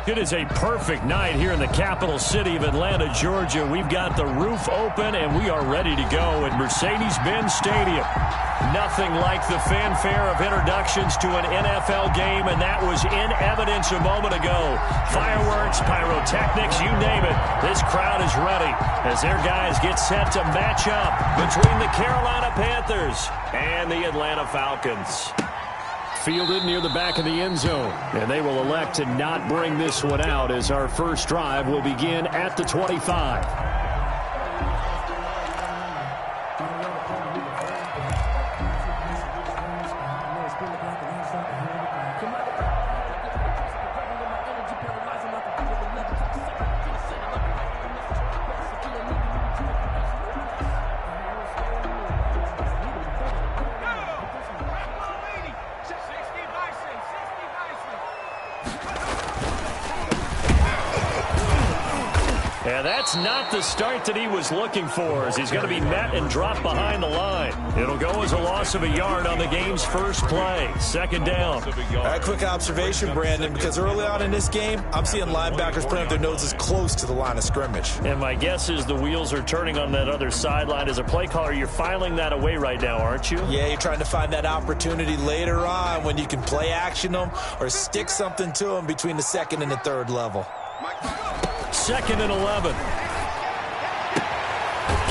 It is a perfect night here in the capital city of Atlanta, Georgia. We've got the roof open, and we are ready to go at Mercedes-Benz Stadium. Nothing like the fanfare of introductions to an NFL game, and that was in evidence a moment ago. Fireworks, pyrotechnics, you name it. This crowd is ready as their guys get set to match up between the Carolina Panthers and the Atlanta Falcons. Fielded near the back of the end zone, and they will elect to not bring this one out as our first drive will begin at the 25. Yeah, that's not the start that he was looking for, as he's going to be met and dropped behind the line. It'll go as a loss of a yard on the game's first play. Second down. A quick observation, Brandon, because early on in this game, I'm seeing linebackers putting up their noses close to the line of scrimmage. And my guess is the wheels are turning on that other sideline. As a play caller, you're filing that away right now, aren't you? Yeah, you're trying to find that opportunity later on when you can play action them or stick something to them between the second and the third level. Second and 11.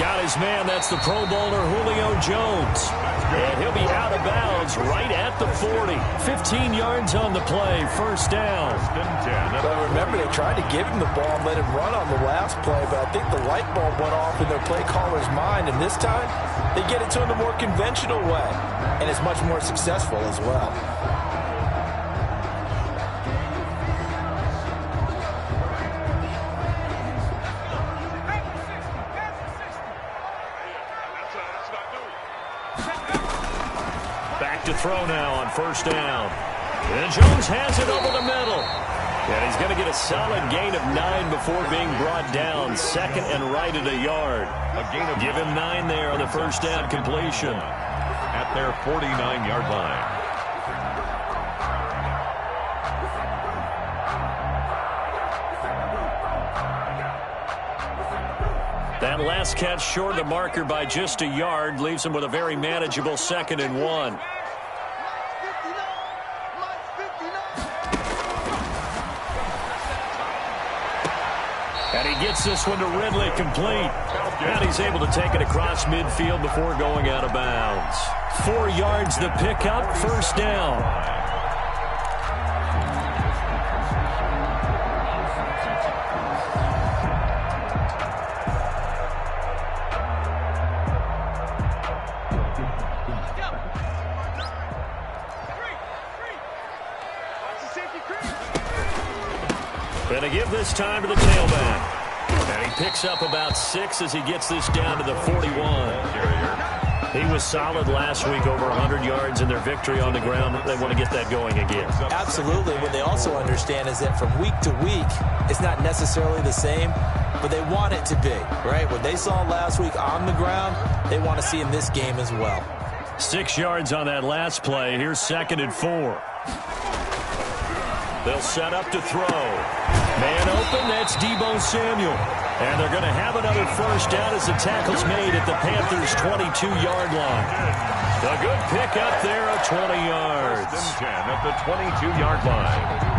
Got his man. That's the Pro Bowler Julio Jones. And he'll be out of bounds right at the 40. 15 yards on the play. First down. But remember, they tried to give him the ball and let him run on the last play, but I think the light bulb went off in their play caller's mind, and this time they get it to him the more conventional way, and it's much more successful as well. To throw now on first down. And Jones has it over the middle. And he's going to get a solid gain of 9 before being brought down. Second and right at a yard. Give him 9 there on the first down completion. At their 49-yard line. That last catch short of the marker by just a yard leaves him with a very manageable second and 1. And he gets this one to Ridley complete. And he's able to take it across midfield before going out of bounds. 4 yards the pickup, first down. Going to give this time to the tailback. And he picks up about 6 as he gets this down to the 41. He was solid last week, over 100 yards in their victory on the ground. They want to get that going again. Absolutely. What they also understand is that from week to week, it's not necessarily the same, but they want it to be, right? What they saw last week on the ground, they want to see in this game as well. 6 yards on that last play. Here's second and 4. They'll set up to throw. Man open, that's Deebo Samuel. And they're going to have another first down as the tackle's made at the Panthers' 22-yard line. A good pick up there of 20 yards. 10 at the 22-yard line.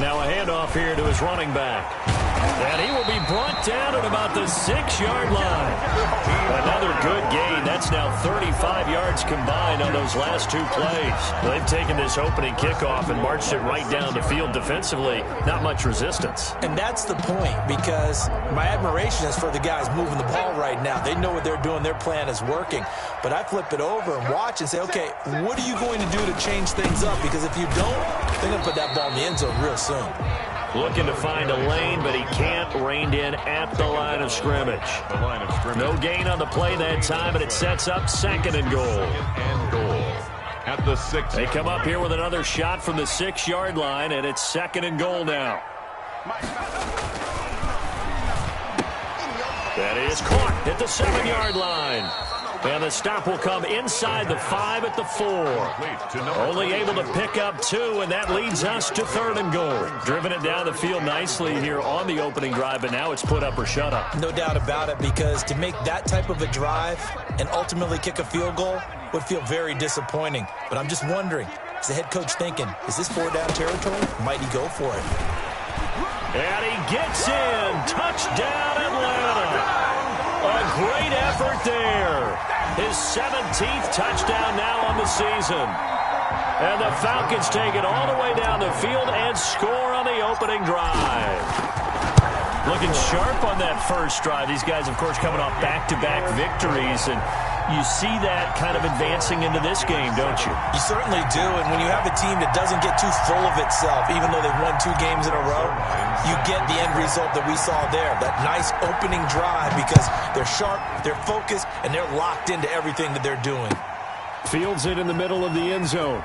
Now a handoff here to his running back. And he will be brought down at about the 6-yard line. Another good gain. That's now 35 yards combined on those last 2 plays. They've taken this opening kickoff and marched it right down the field defensively. Not much resistance. And that's the point, because my admiration is for the guys moving the ball right now. They know what they're doing. Their plan is working. But I flip it over and watch and say, okay, what are you going to do to change things up? Because if you don't, they're going to put that ball in the end zone real soon. Looking to find a lane, but he can't. Reined in at the line of scrimmage. No gain on the play that time, and it sets up second and goal. At the 6. They come up here with another shot from the 6-yard line, and it's second and goal now. That is caught at the 7-yard line. And the stop will come inside the 5 at the 4. Only able to pick up 2, and that leads us to 3rd and goal. Driven it down the field nicely here on the opening drive, but now it's put up or shut up. No doubt about it, because to make that type of a drive and ultimately kick a field goal would feel very disappointing. But I'm just wondering, is the head coach thinking, is this 4-down territory? Might he go for it? And he gets in. Touchdown, Atlanta. A great effort there. His 17th touchdown now on the season. And the Falcons take it all the way down the field and score on the opening drive. Looking sharp on that first drive. These guys, of course, coming off back-to-back victories. And you see that kind of advancing into this game, don't you? You certainly do. And when you have a team that doesn't get too full of itself, even though they've won 2 games in a row, you get the end result that we saw there. That nice opening drive, because they're sharp, they're focused, and they're locked into everything that they're doing. Fields it in the middle of the end zone.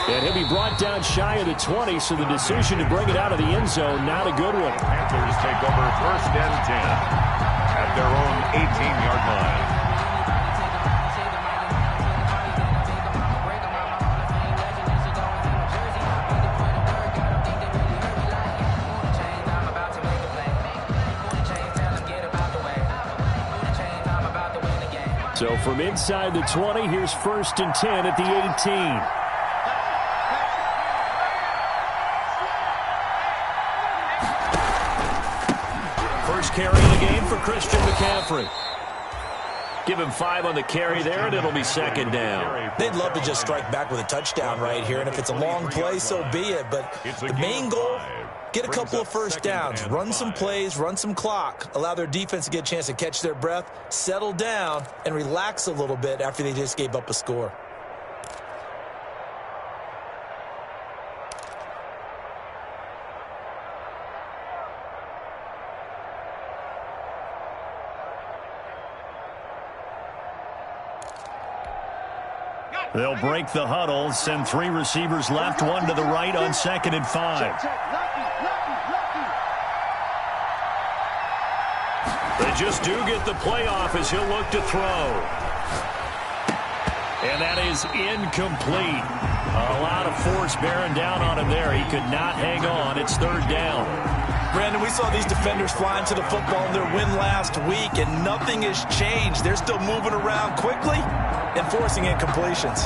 And he'll be brought down shy of the 20, so the decision to bring it out of the end zone, not a good one. Panthers take over 1st and 10 at their own 18-yard line. So from inside the 20, here's 1st and 10 at the 18. First carry of the game for Christian McCaffrey. Give him 5 on the carry there, and it'll be 2nd down. They'd love to just strike back with a touchdown right here, and if it's a long play, so be it. But the main goal, get a couple of 1st downs, run some plays, run some clock, allow their defense to get a chance to catch their breath, settle down, and relax a little bit after they just gave up a score. They'll break the huddle, send 3 receivers left, 1 to the right on 2nd and 5. They just do get the playoff as he'll look to throw. And that is incomplete. A lot of force bearing down on him there. He could not hang on. It's 3rd down. Brandon, we saw these defenders fly into the football in their win last week, and nothing has changed. They're still moving around quickly and forcing incompletions.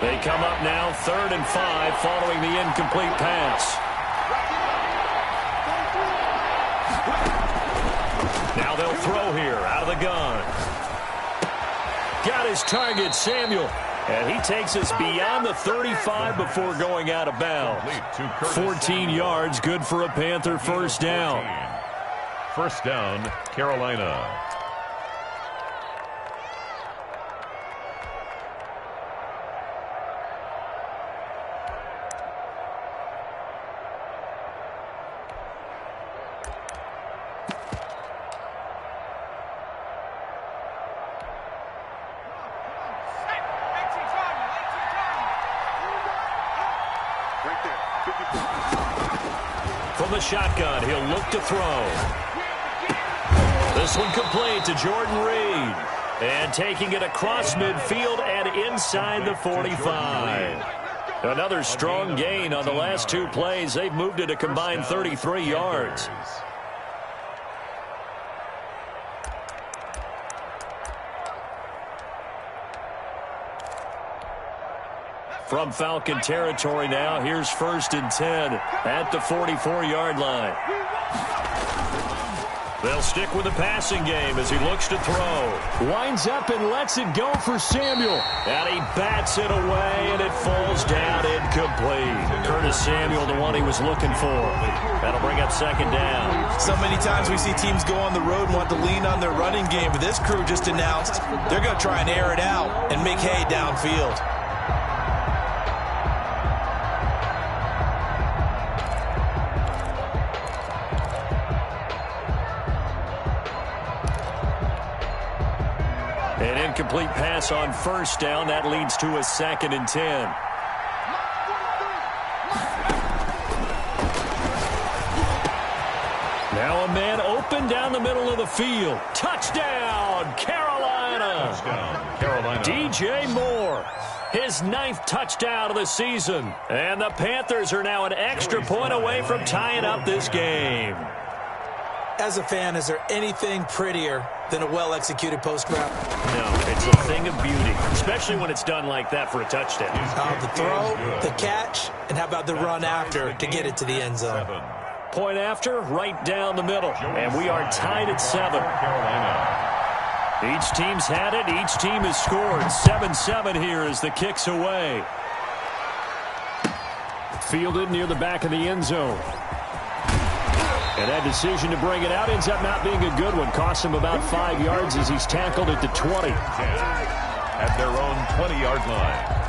They come up now 3rd and 5 following the incomplete pass. Now they'll throw here out of the gun. Got his target, Samuel. And he takes us beyond the 35 before going out of bounds. 14 yards, good for a Panther 1st down. 1st down, Carolina. From the shotgun, he'll look to throw. This one complete to Jordan Reed. And taking it across midfield and inside the 45. Another strong gain on the last 2 plays. They've moved it a combined 33 yards. From Falcon territory now, here's 1st and 10 at the 44-yard line. They'll stick with the passing game as he looks to throw. Winds up and lets it go for Samuel. And he bats it away, and it falls down incomplete. Curtis Samuel, the one he was looking for. That'll bring up 2nd down. So many times we see teams go on the road and want to lean on their running game, but this crew just announced they're going to try and air it out and make hay downfield. An incomplete pass on first down. That leads to a 2nd and 10. Now a man open down the middle of the field. Touchdown, Carolina. Touchdown, Carolina. DJ Moore, his 9th touchdown of the season. And the Panthers are now an extra point away from tying up this game. As a fan, is there anything prettier than a well-executed post route? No, it's a thing of beauty, especially when it's done like that for a touchdown. The throw, the catch, and how about the run after to get it to the end zone? Point after, right down the middle. And we are tied at 7. Each team's had it. Each team has scored. 7-7 here as the kick's away. Fielded near the back of the end zone. And that decision to bring it out ends up not being a good one. Costs him about 5 yards as he's tackled at the 20. At their own 20-yard line.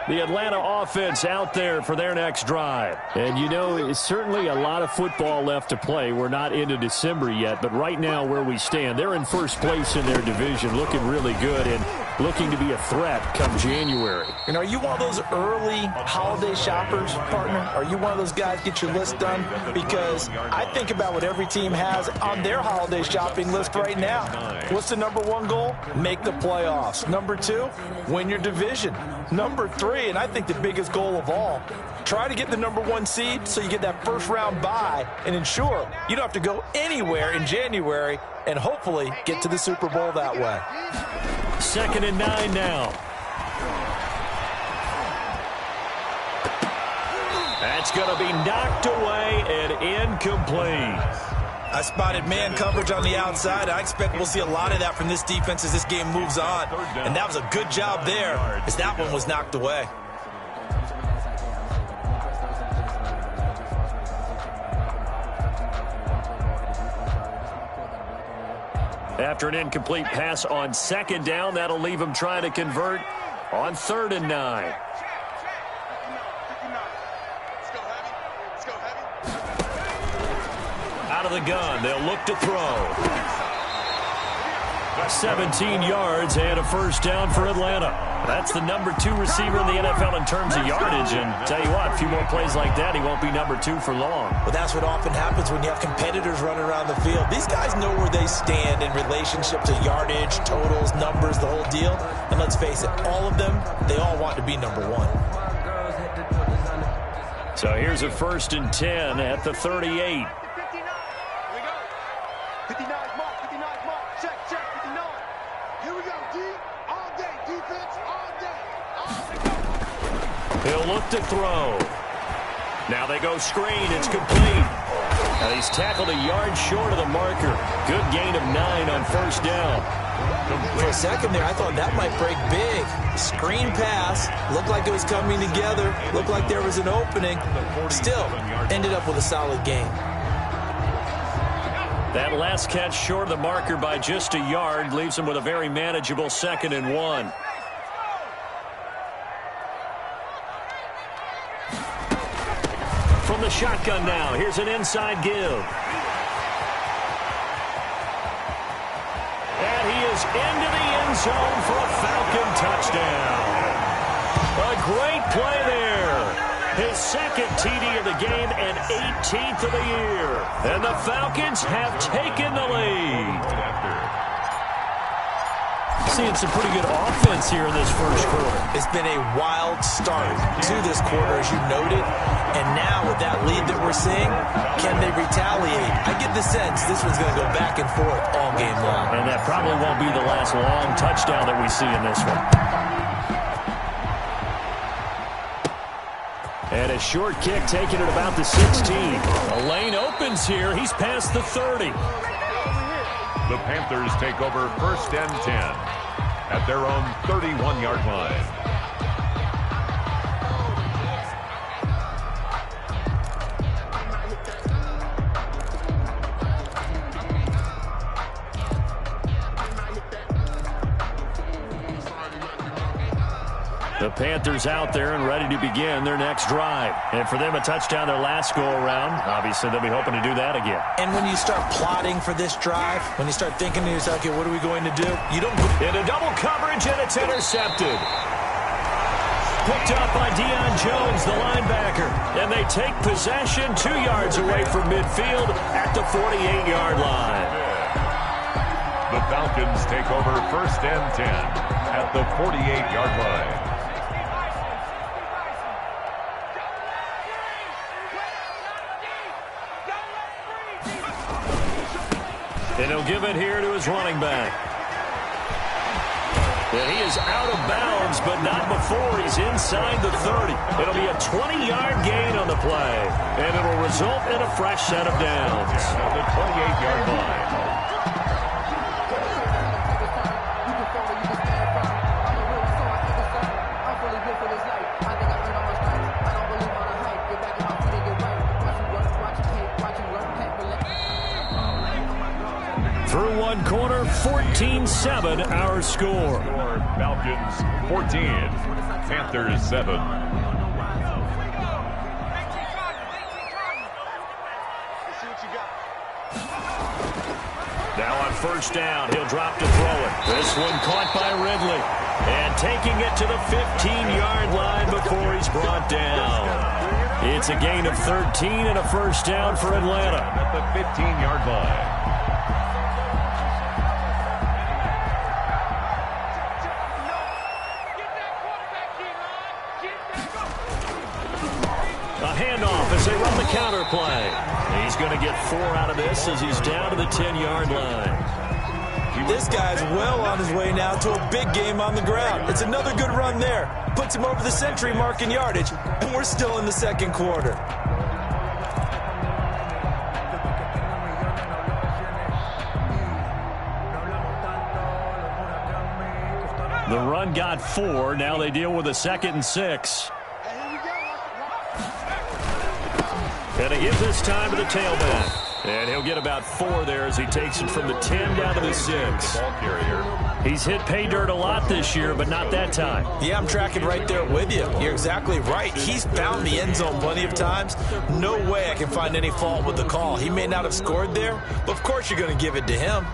The Atlanta offense out there for their next drive. And, you know, it's certainly a lot of football left to play. We're not into December yet, but right now where we stand, they're in first place in their division, looking really good and looking to be a threat come January. And are you one of those early holiday shoppers, partner? Are you one of those guys get your list done? Because I think about what every team has on their holiday shopping list right now. What's the number 1 goal? Make the playoffs. Number 2, win your division. Number 3, and I think the biggest goal of all, try to get the number 1 seed so you get that first round bye and ensure you don't have to go anywhere in January and hopefully get to the Super Bowl that way. 2nd and 9 now. That's going to be knocked away and incomplete. I spotted man coverage on the outside. I expect we'll see a lot of that from this defense as this game moves on. And that was a good job there as that one was knocked away. After an incomplete pass on 2nd down, that'll leave him trying to convert on 3rd and 9. Out of the gun, they'll look to throw. 17 yards and a first down for Atlanta. That's the number 2 receiver in the NFL in terms of yardage. And tell you what, a few more plays like that, he won't be number 2 for long. Well, that's what often happens when you have competitors running around the field. These guys know where they stand in relationship to yardage, totals, numbers, the whole deal. And let's face it, all of them, they all want to be number 1. So here's a 1st and 10 at the 38. He'll look to throw. Now they go screen. It's complete. Now he's tackled a yard short of the marker. Good gain of 9 on 1st down. For a second there, I thought that might break big. Screen pass. Looked like it was coming together. Looked like there was an opening. Still, ended up with a solid gain. That last catch short of the marker by just a yard leaves him with a very manageable 2nd and 1. From the shotgun now, here's an inside give. And he is into the end zone for a Falcon touchdown. A great play there. His 2nd TD of the game and 18th of the year. And the Falcons have taken the lead. Seeing some pretty good offense here in this first quarter. It's been a wild start to this quarter, as you noted. And now with that lead that we're seeing, can they retaliate? I get the sense this one's going to go back and forth all game long. And that probably won't be the last long touchdown that we see in this one. And a short kick taken at about the 16. A lane opens here. He's past the 30. The Panthers take over 1st and 10 at their own 31-yard line. The Panthers out there and ready to begin their next drive. And for them, a touchdown their last go-around. Obviously, they'll be hoping to do that again. And when you start plotting for this drive, when you start thinking to yourself, okay, what are we going to do? You don't... Into double coverage, and it's intercepted. Picked up by Deion Jones, the linebacker. And they take possession 2 yards away from midfield at the 48-yard line. The Falcons take over 1st and 10 at the 48-yard line. And he'll give it here to his running back. And he is out of bounds, but not before he's inside the 30. It'll be a 20-yard gain on the play, and it'll result in a fresh set of downs. At the 28-yard line. Through one quarter, 14-7 our score. Falcons 14, Panthers 7. Now on 1st down, he'll drop to throw it. This one caught by Ridley. And taking it to the 15-yard line before he's brought down. It's a gain of 13 and a 1st down for Atlanta. At the 15-yard line. As they run the counter play. He's going to get 4 out of this as he's down to the 10-yard line. This guy's well on his way now to a big game on the ground. It's another good run there. Puts him over the century mark in yardage, and we're still in the 2nd quarter. The run got 4. Now they deal with a 2nd and 6. And he gives this time to the tailback. And he'll get about 4 there as he takes it from the 10 down to the 6. He's hit pay dirt a lot this year, but not that time. Yeah, I'm tracking right there with you. You're exactly right. He's found the end zone plenty of times. No way I can find any fault with the call. He may not have scored there, but of course you're going to give it to him.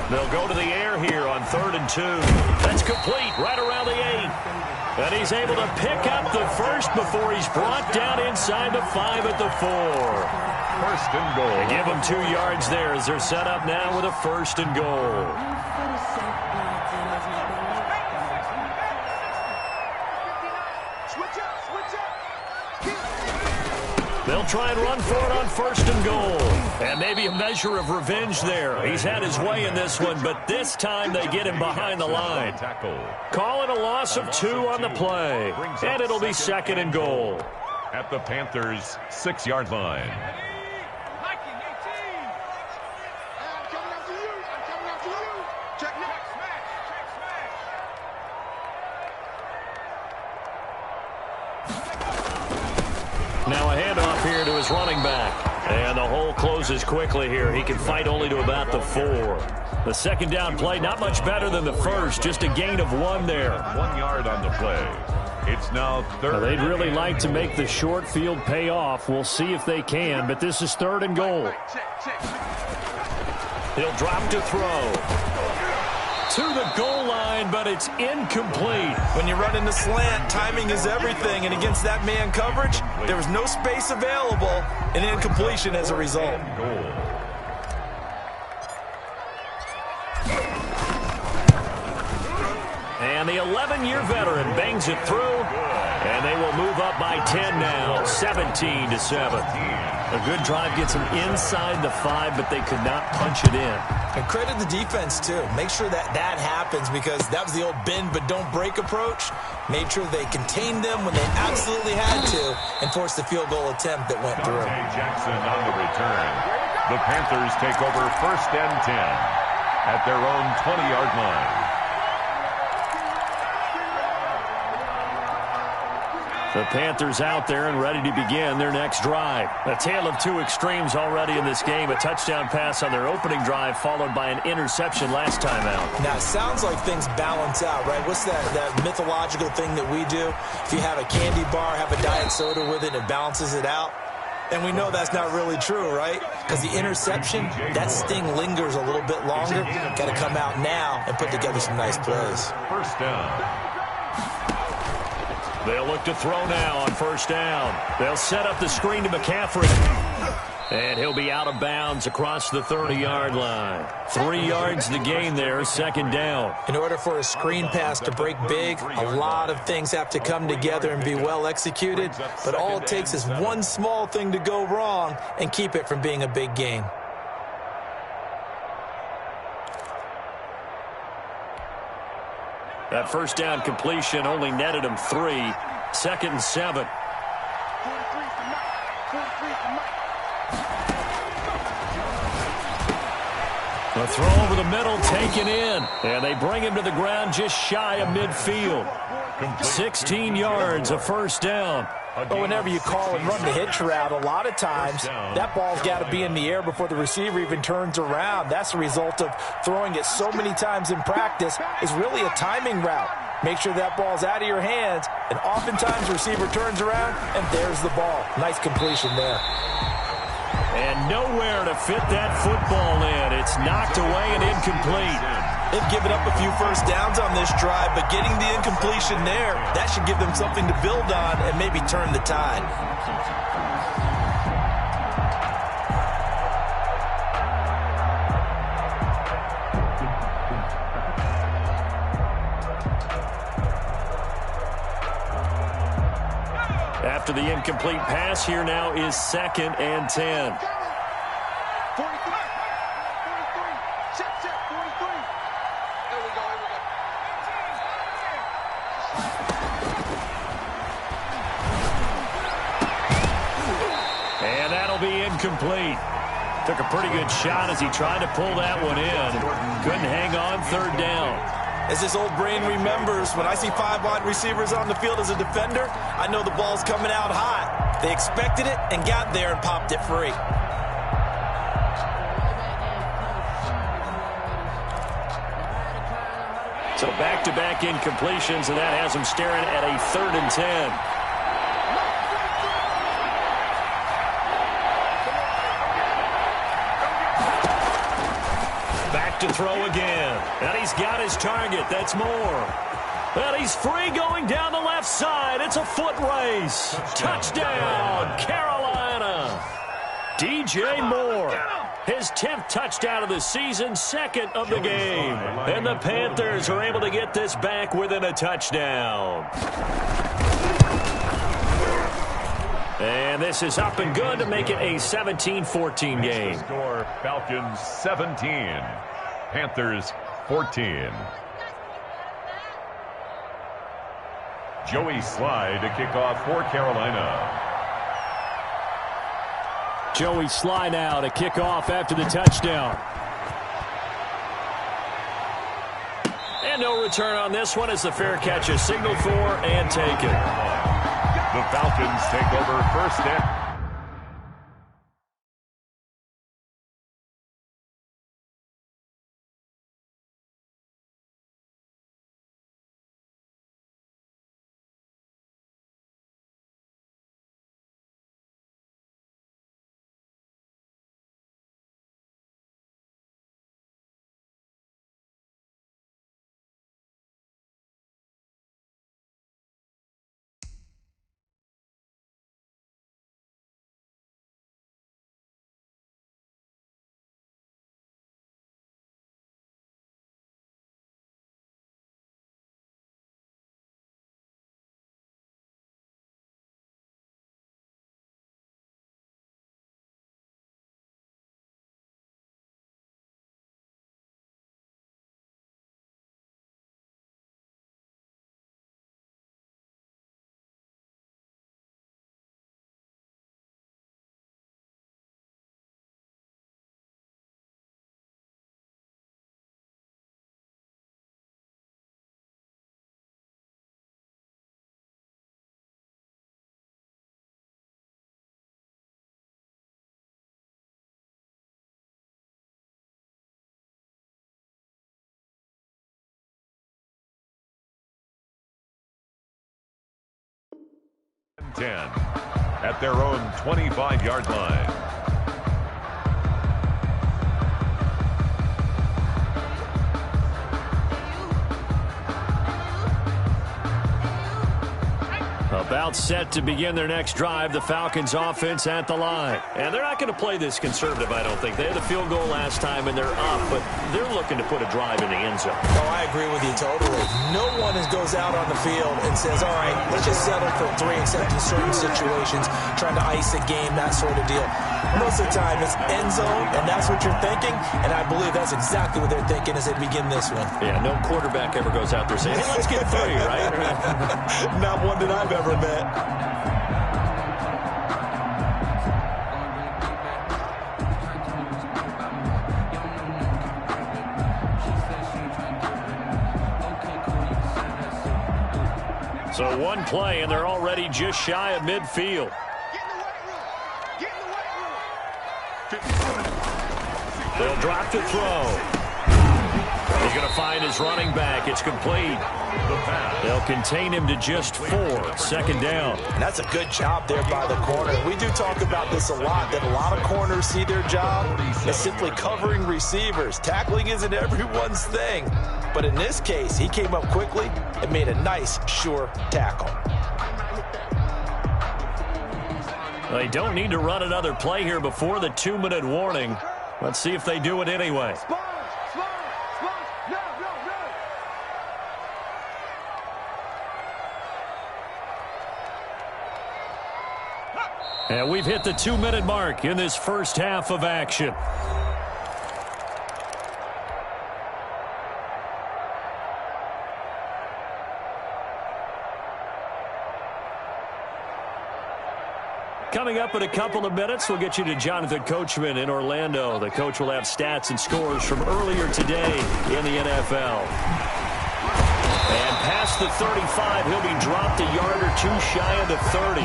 They'll go to the air here on 3rd and 2. That's complete right around the 8. And he's able to pick up the first before he's brought down inside the 5 at the 4. 1st and goal. They give him 2 yards there as they're set up now with a 1st and goal. They'll try and run for it on 1st and goal. And maybe a measure of revenge there. He's had his way in this one, but this time they get him behind the line. Call it a loss of 2 on the play. And it'll be 2nd and goal. At the Panthers' 6-yard line. Now a handoff here to his running back. And the hole closes quickly here. He can fight only to about the 4. The 2nd down play, not much better than the first. Just a gain of 1 there. 1 yard on the play. It's now 3rd. Now they'd really like to make the short field pay off. We'll see if they can, but this is 3rd and goal. He'll drop to throw. To the goal line, but it's incomplete. When you run into slant, timing is everything, and against that man coverage, there was no space available, and incompletion as a result. And the 11-year veteran bangs it through, and they will move up by 10 now, 17-7. A good drive gets them inside the 5, but they could not punch it in. And credit the defense, too. Make sure that happens, because that was the old bend but don't break approach. Made sure they contained them when they absolutely had to and forced the field goal attempt that went through. Jackson on the return. The Panthers take over 1st and 10 at their own 20-yard line. The Panthers out there and ready to begin their next drive. A tale of two extremes already in this game. A touchdown pass on their opening drive followed by an interception last time out. Now, it sounds like things balance out, right? What's that mythological thing that we do? If you have a candy bar, have a diet soda with it, and it balances it out. And we know that's not really true, right? Because the interception, that sting lingers a little bit longer. Got to come out now and put together some nice plays. First down. They'll look to throw now on first down. They'll set up the screen to McCaffrey. And he'll be out of bounds across the 30-yard line. 3 yards the gain there, second down. In order for a screen pass to break big, a lot of things have to come together and be well executed. But all it takes is one small thing to go wrong and keep it from being a big gain. That first down completion only netted him 3. 2nd and 7. A throw over the middle, taken in. And they bring him to the ground just shy of midfield. 16 yards, a first down. But whenever you call and run the hitch route, a lot of times that ball's got to be in the air before the receiver even turns around. That's the result of throwing it so many times in practice. Is really a timing route. Make sure that ball's out of your hands, and oftentimes the receiver turns around, and there's the ball. Nice completion there. And nowhere to fit that football in. It's knocked away and incomplete. They've given up a few first downs on this drive, but getting the incompletion there, that should give them something to build on and maybe turn the tide. After the incomplete pass, here now is 2nd and 10. And that'll be incomplete. Took a pretty good shot as he tried to pull that one in. Couldn't hang on, 3rd down. As this old brain remembers, when I see 5 wide receivers on the field as a defender, I know the ball's coming out hot. They expected it and got there and popped it free. So back-to-back incompletions, and that has him staring at a 3rd and 10. To throw again. And he's got his target. That's Moore. And he's free going down the left side. It's a foot race. Touchdown, Carolina. DJ Moore. His 10th touchdown of the season, 2nd of the game. And the Panthers are able to get this back within a touchdown. And this is up and good to make it a 17-14 game. Score, Falcons 17. Panthers 14. Joey Sly to kick off for Carolina. Joey Sly now to kick off after the touchdown. And no return on this one as the fair catch is signaled for and taken. The Falcons take over first and 10 at their own 25-yard line. About set to begin their next drive, the Falcons offense at the line. And they're not going to play this conservative, I don't think. They had a field goal last time, and they're up, but they're looking to put a drive in the end zone. Oh, I agree with you totally. No one goes out on the field and says, all right, let's just settle for 3, except in certain situations, trying to ice a game, that sort of deal. Most of the time, it's end zone, and that's what you're thinking, and I believe that's exactly what they're thinking as they begin this one. Yeah, no quarterback ever goes out there saying, hey, let's get 3, right? Not one that I've ever met. So one play, and they're already just shy of midfield. They'll drop to throw. He's going to find his running back. It's complete. They'll contain him to just 4. Second down. And that's a good job there by the corner. We do talk about this a lot, that a lot of corners see their job as simply covering receivers. Tackling isn't everyone's thing. But in this case, he came up quickly and made a nice, sure tackle. They don't need to run another play here before the 2-minute warning. Let's see if they do it anyway. And we've hit the 2-minute mark in this first half of action. Coming up in a couple of minutes, we'll get you to Jonathan Coachman in Orlando. The coach will have stats and scores from earlier today in the NFL. And past the 35, he'll be dropped a yard or 2 shy of the 30.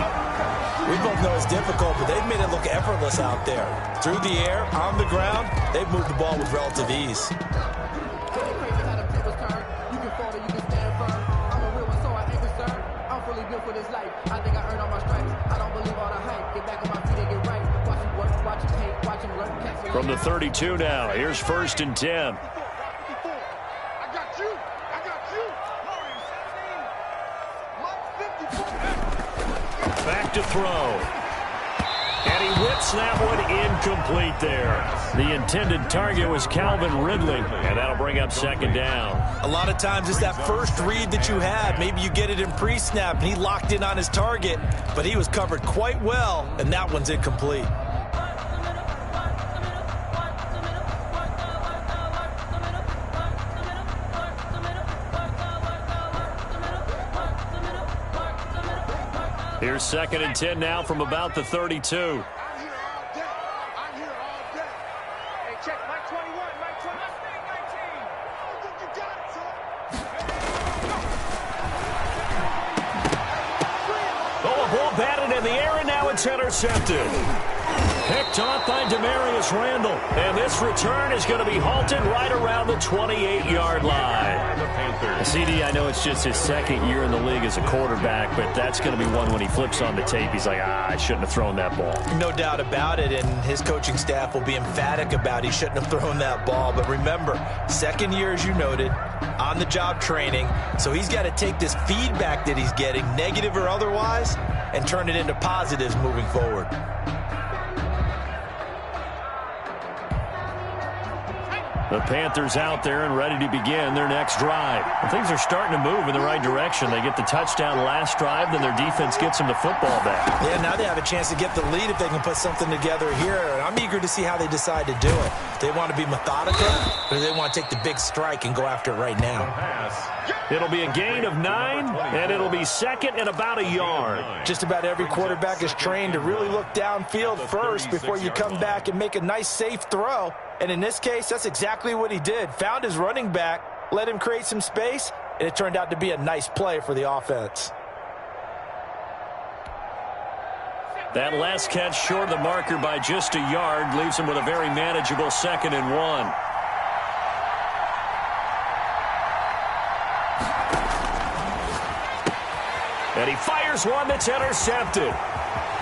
We both know it's difficult, but they've made it look effortless out there. Through the air, on the ground, they've moved the ball with relative ease. From the 32 now, here's 1st and 10. Back to throw. And he whips that one incomplete there. The intended target was Calvin Ridley, and that'll bring up 2nd down. A lot of times it's that first read that you had. Maybe you get it in pre-snap, and he locked in on his target, but he was covered quite well, and that one's incomplete. Here's 2nd and 10 now from about the 32. Oh, a ball batted in the air, and now it's intercepted. Picked off by Demarius Randall. And this return is going to be halted right around the 28-yard line. CD, I know it's just his 2nd year in the league as a quarterback, but that's going to be one when he flips on the tape, he's like, I shouldn't have thrown that ball. No doubt about it, and his coaching staff will be emphatic about he shouldn't have thrown that ball. But remember, 2nd year, as you noted, on-the-job training, so he's got to take this feedback that he's getting, negative or otherwise, and turn it into positives moving forward. The Panthers out there and ready to begin their next drive. Things are starting to move in the right direction. They get the touchdown last drive, then their defense gets them the football back. Yeah, now they have a chance to get the lead if they can put something together here. And I'm eager to see how they decide to do it. They want to be methodical, or they want to take the big strike and go after it right now. It'll be a gain of 9, and it'll be 2nd and about a yard. Just about every quarterback is trained to really look downfield first before you come back and make a nice, safe throw. And in this case, that's exactly what he did. Found his running back, let him create some space, and it turned out to be a nice play for the offense. That last catch short of the marker by just a yard leaves him with a very manageable 2nd and 1. And he fires here's one that's intercepted.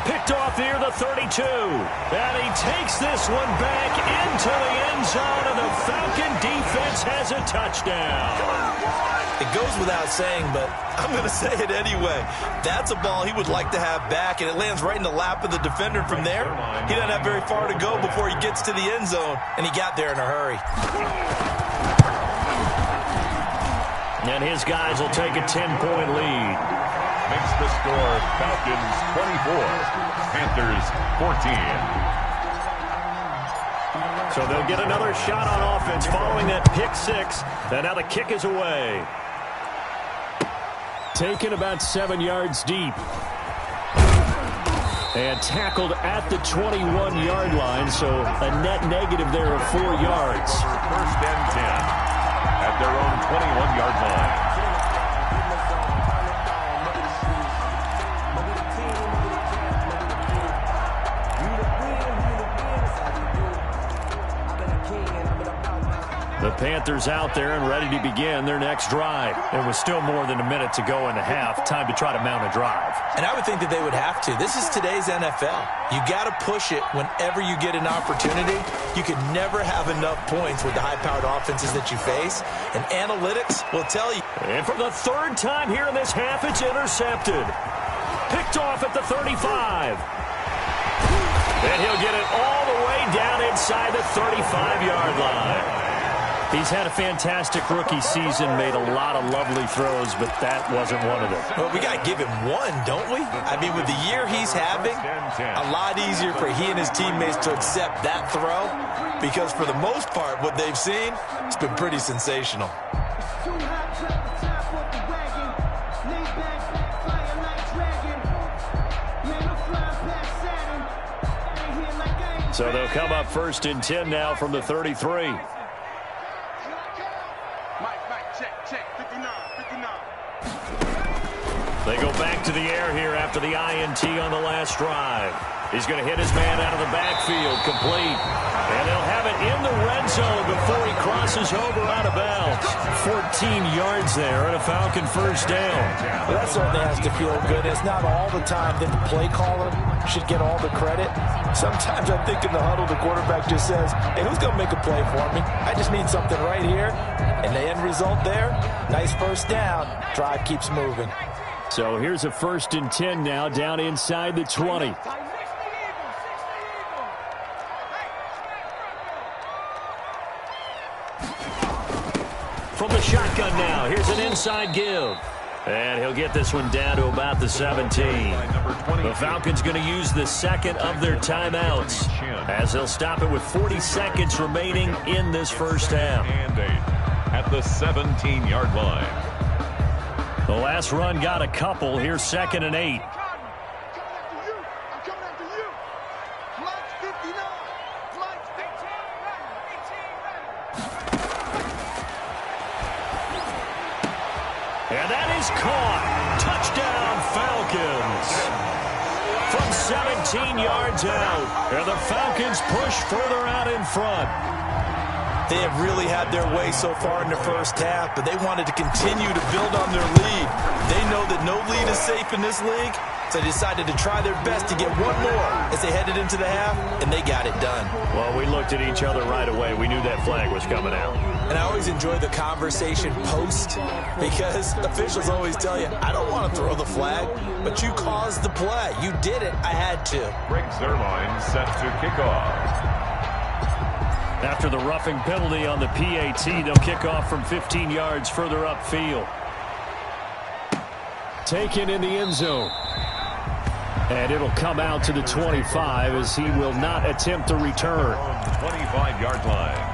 Picked off near the 32. And he takes this one back into the end zone, and the Falcon defense has a touchdown. It goes without saying, but I'm going to say it anyway. That's a ball he would like to have back, and it lands right in the lap of the defender from there. He doesn't have very far to go before he gets to the end zone, and he got there in a hurry. And his guys will take a 10-point lead. Makes the score Falcons 24, Panthers 14. So they'll get another shot on offense following that pick six. And now the kick is away. Taken about 7 yards deep. And tackled at the 21-yard line, so a net negative there of 4 yards. First and 10 at their own 21-yard line. The Panthers out there and ready to begin their next drive. There was still more than a minute to go in the half. Time to try to mount a drive. And I would think that they would have to. This is today's NFL. You got to push it whenever you get an opportunity. You can never have enough points with the high-powered offenses that you face. And analytics will tell you. And for the third time here in this half, it's intercepted. Picked off at the 35. And he'll get it all the way down inside the 35-yard line. He's had a fantastic rookie season, made a lot of lovely throws, but that wasn't one of them. Well, we got to give him one, don't we? I mean, with the year he's having, a lot easier for he and his teammates to accept that throw because for the most part, what they've seen, it's been pretty sensational. So they'll come up first and 10 now from the 33. They go back to the air here after the INT on the last drive. He's going to hit his man out of the backfield, complete. And they'll have it in the red zone before he crosses over out of bounds. 14 yards there and a Falcon first down. Well, that certainly has to feel good. It's not all the time that the play caller should get all the credit. Sometimes I think in the huddle, the quarterback just says, hey, who's going to make a play for me? I just need something right here. And the end result there, nice first down. Drive keeps moving. So here's a first and 10 now down inside the 20. From the shotgun now, here's an inside give. And he'll get this one down to about the 17. The Falcons going to use the second of their timeouts as they'll stop it with 40 seconds remaining in this first half. And 8 at the 17-yard line. The last run got a couple. Here's second and 8. And that is caught. Touchdown, Falcons. From 17 yards out. And the Falcons push further out in front. They have really had their way so far in the first half, but they wanted to continue to build on their lead. They know that no lead is safe in this league, so they decided to try their best to get one more as they headed into the half, and they got it done. Well, we looked at each other right away. We knew that flag was coming out. And I always enjoy the conversation post because officials always tell you, I don't want to throw the flag, but you caused the play. You did it. I had to. Greg Zuerlein set to kick off. After the roughing penalty on the PAT, they'll kick off from 15 yards further upfield. Taken in the end zone. And it'll come out to the 25 as he will not attempt to return. 25-yard line.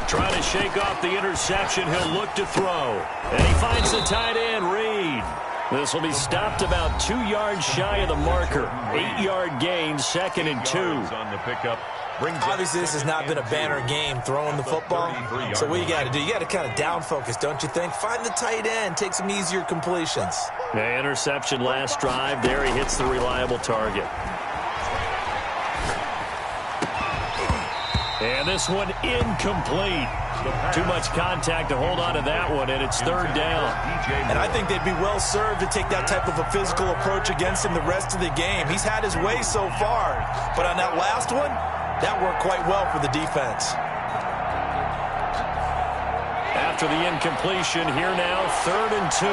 Trying to shake off the interception, he'll look to throw. And he finds the tight end, Reed. This will be stopped about 2 yards shy of the marker. 8-yard gain, second and 2. On the pickup Obviously, this has not been a banner game throwing the football. So what you got to do, you got to kind of down focus, don't you think? Find the tight end, take some easier completions. The interception last drive. There he hits the reliable target. And this one incomplete. Too much contact to hold on to that one, and it's third down. And I think they'd be well served to take that type of a physical approach against him the rest of the game. He's had his way so far, but on that last one, that worked quite well for the defense. After the incompletion, here now, 3rd and 2.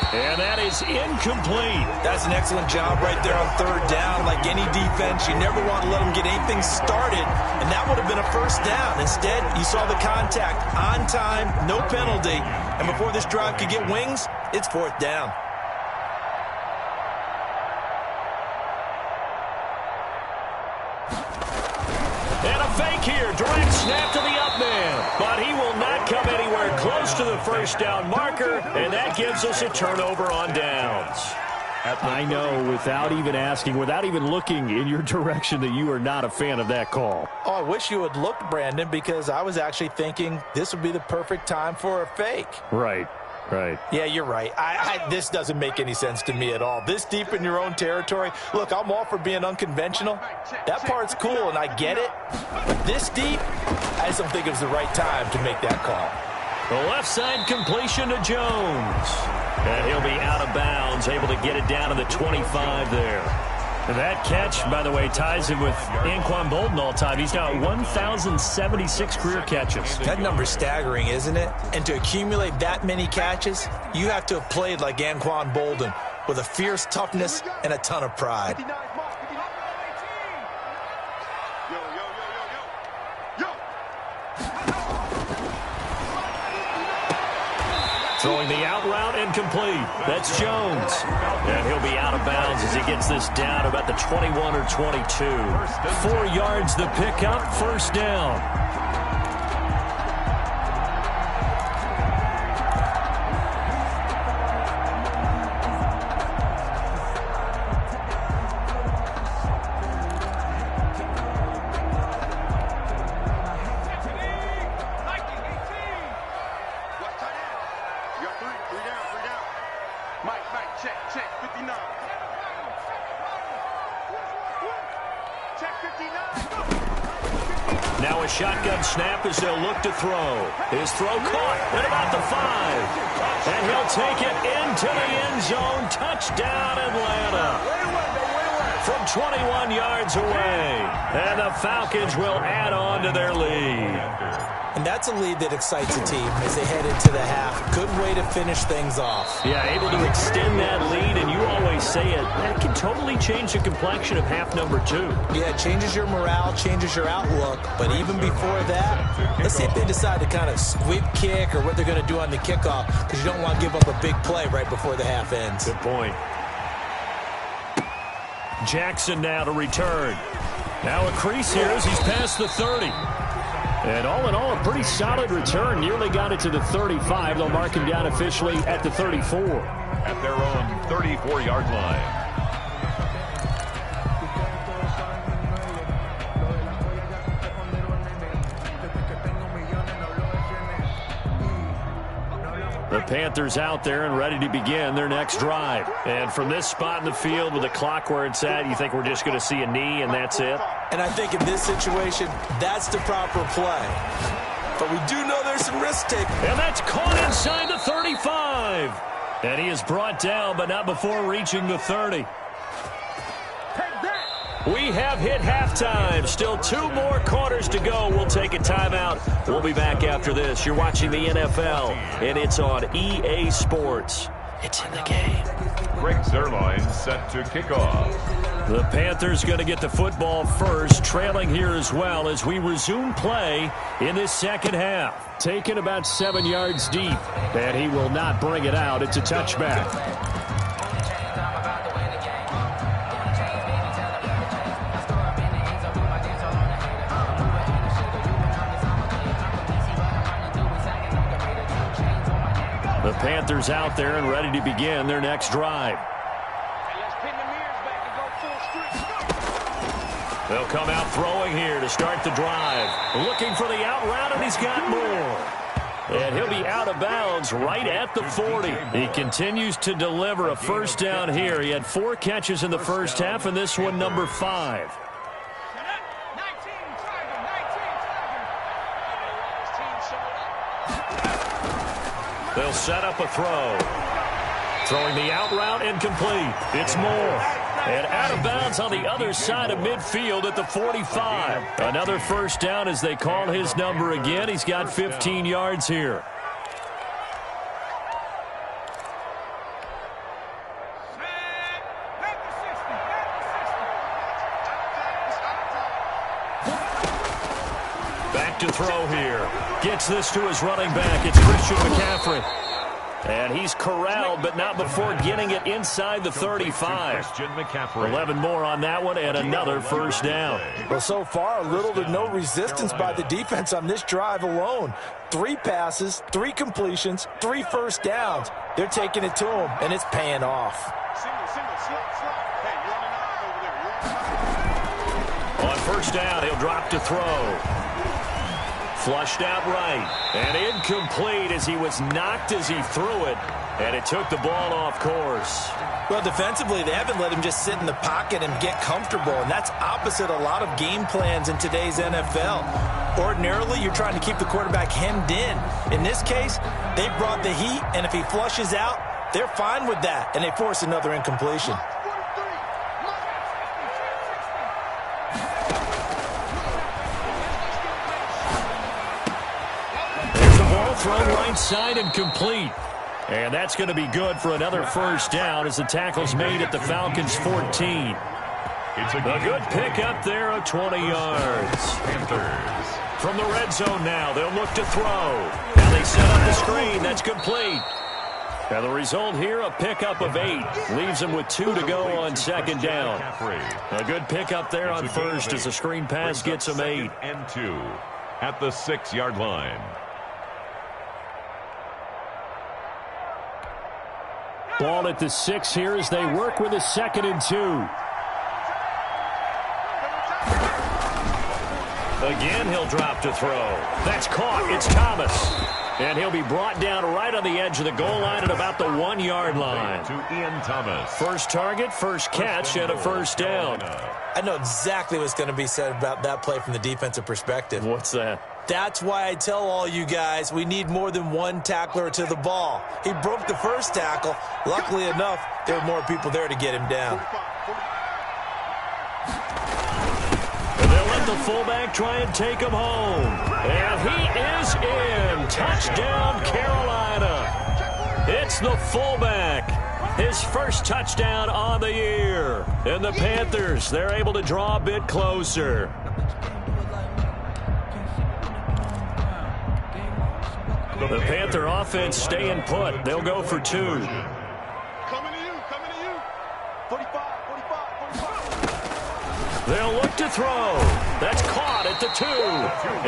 And that is incomplete. That's an excellent job right there on 3rd down. Like any defense, you never want to let them get anything started, and that would have been a 1st down. Instead, you saw the contact on time, no penalty, and before this drive could get wings, it's 4th down. And a fake here. Direct snap to the up man. But he will not come anywhere close to the 1st down marker, and that gives us a turnover on downs. I know, without even asking, without even looking in your direction, that you are not a fan of that call. Oh, I wish you had looked, Brandon, because I was actually thinking this would be the perfect time for a fake. Right. Right. Yeah, you're right. This doesn't make any sense to me at all. This deep in your own territory, look, I'm all for being unconventional. That part's cool, and I get it. But this deep, I just don't think it was the right time to make that call. The left side completion to Jones. And he'll be out of bounds, able to get it down to the 25 there. And that catch, by the way, ties him with Anquan Bolden all time. He's now at 1,076 career catches. That number's staggering, isn't it? And to accumulate that many catches, you have to have played like Anquan Bolden with a fierce toughness and a ton of pride. Throwing the out route incomplete. That's Jones. And he'll be out of bounds as he gets this down about the 21 or 22. 4 yards the pickup, 1st down. Now a shotgun snap as they'll look to throw. His throw caught at about the 5. And he'll take it into the end zone. Touchdown, Atlanta. From 21 yards away. And the Falcons will add on to their lead. And that's a lead that excites a team as they head into the half. Good way to finish things off. Yeah, able to extend that lead, and you always say it, that can totally change the complexion of half number 2. Yeah, it changes your morale, changes your outlook. But even before that, let's see if they decide to kind of squib kick or what they're going to do on the kickoff, because you don't want to give up a big play right before the half ends. Good point. Jackson now to return. Now a crease here as he's past the 30. And all in all, a pretty solid return. Nearly got it to the 35. They'll mark him down officially at the 34. At their own 34-yard line. The Panthers out there and ready to begin their next drive. And from this spot in the field with the clock where it's at, you think we're just going to see a knee and that's it? And I think in this situation, that's the proper play. But we do know there's some risk taken. And that's caught inside the 35. And he is brought down, but not before reaching the 30. We have hit halftime. Still 2 more quarters to go. We'll take a timeout. We'll be back after this. You're watching the NFL, and it's on EA Sports. It's in the game. Greg Zerline set to kick off. The Panthers going to get the football first, trailing here as well as we resume play in this second half. Taken about 7 yards deep, and he will not bring it out. It's a touchback. The Panthers out there and ready to begin their next drive. They'll come out throwing here to start the drive. Looking for the out route, and he's got more. And he'll be out of bounds right at the 40. He continues to deliver a first down here. He had 4 catches in the first half, and this one number 5. They'll set up a throw. Throwing the out route, incomplete. It's Moore. And out of bounds on the other side of midfield at the 45. Another first down as they call his number again. He's got 15 yards here. Back to throw here. Gets this to his running back. It's Christian McCaffrey. And he's corralled, but not before getting it inside the 35. 11 more on that one, and another first down. Well, so far, little to no resistance by the defense on this drive alone. 3 passes, 3 completions, 3 first downs. They're taking it to him, and it's paying off. On first down, he'll drop to throw. Flushed out right, and incomplete as he was knocked as he threw it, and it took the ball off course. Well, defensively, they haven't let him just sit in the pocket and get comfortable, and that's opposite a lot of game plans in today's NFL. Ordinarily, you're trying to keep the quarterback hemmed in. In this case, they brought the heat, and if he flushes out, they're fine with that, and they force another incompletion. Thrown right side and complete. And that's going to be good for another first down as the tackle's made at the Falcons' 14. It's a good pickup there of 20 yards. Panthers. From the red zone now, they'll look to throw. Now they set up the screen. That's complete. And the result here, a pickup of 8. Leaves them with 2 to go on second down. A good pickup there on first as the screen pass gets them 8. And 2 at the 6-yard line. Ball at the 6 here as they work with a 2nd and 2. Again, he'll drop to throw. That's caught. It's Thomas. And he'll be brought down right on the edge of the goal line at about the 1-yard line. To Ian Thomas. First target, first catch, and a first down. I know exactly what's going to be said about that play from the defensive perspective. What's that? That's why I tell all you guys we need more than one tackler to the ball. He broke the first tackle. Luckily enough, there were more people there to get him down. And they'll let the fullback try and take him home. And he is in. Touchdown, Carolina. It's the fullback. His first touchdown on the year. And the Panthers, they're able to draw a bit closer. The Panther offense staying put. They'll go for 2. Coming to you. 45. They'll look to throw. That's caught at the 2.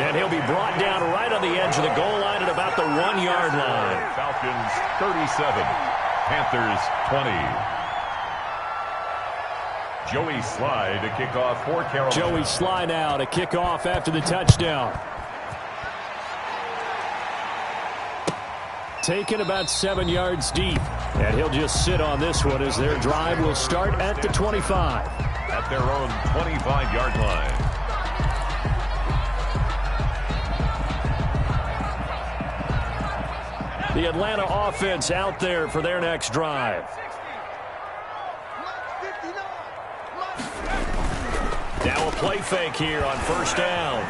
And he'll be brought down right on the edge of the goal line at about the 1-yard line. Falcons 37, Panthers 20. Joey Sly to kick off for Carolina. Joey Sly now to kick off after the touchdown. Taken about 7 yards deep. And he'll just sit on this one as their drive will start at the 25. At their own 25-yard line. The Atlanta offense out there for their next drive. Now a play fake here on first down.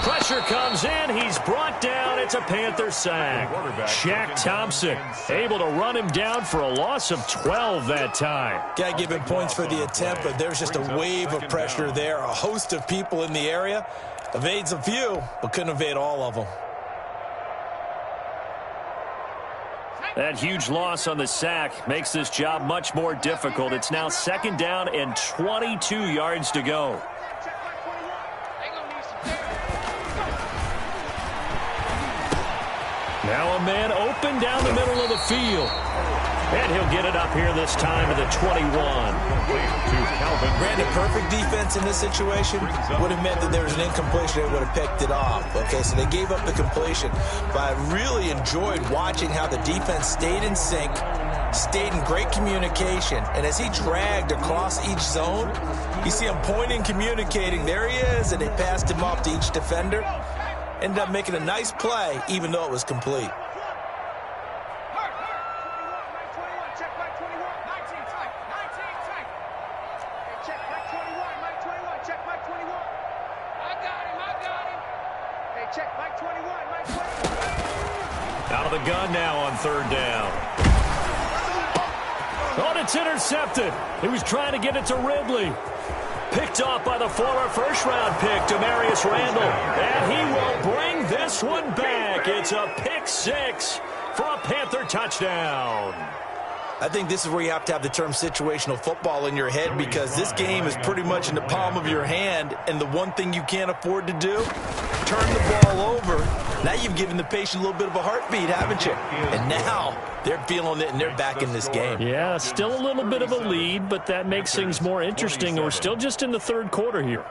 Pressure comes in. He's brought down. It's a Panther sack. Shaq Thompson able to run him down for a loss of 12 that time. Got to give him points for the attempt, but there's just a wave of pressure there. A host of people in the area. Evades a few, but couldn't evade all of them. That huge loss on the sack makes this job much more difficult. It's now second down and 22 yards to go. Now a man open down the middle of the field. And he'll get it up here this time to the 21. Brandon, perfect defense in this situation would have meant that there was an incompletion. They would have picked it off. Okay, so they gave up the completion. But I really enjoyed watching how the defense stayed in sync, stayed in great communication. And as he dragged across each zone, you see him pointing, communicating. There he is, and they passed him off to each defender. Ended up making a nice play, even though it was complete. Out of the gun now on third down. Oh, and it's intercepted. He was trying to get it to Ridley. Picked off by the former first-round pick, Demarius Randall. And he will bring this one back. It's a pick six for a Panther touchdown. I think this is where you have to have the term situational football in your head, because this game is pretty much in the palm of your hand, and the one thing you can't afford to do, turn the ball over. Now you've given the patient a little bit of a heartbeat, haven't you? And now they're feeling it, and they're back in this game. Yeah, still a little bit of a lead, but that makes things more interesting. We're still just in the third quarter here.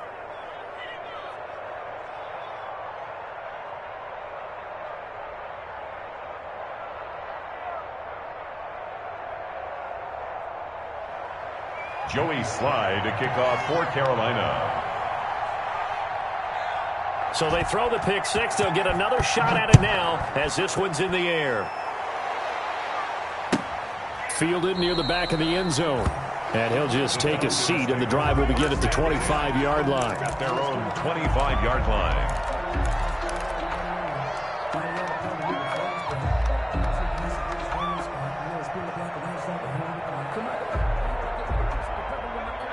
Joey Slye to kick off for Carolina. So they throw the pick six. They'll get another shot at it now as this one's in the air. Fielded near the back of the end zone. And he'll just take a seat, and the drive will begin at the 25-yard line. At their own 25-yard line.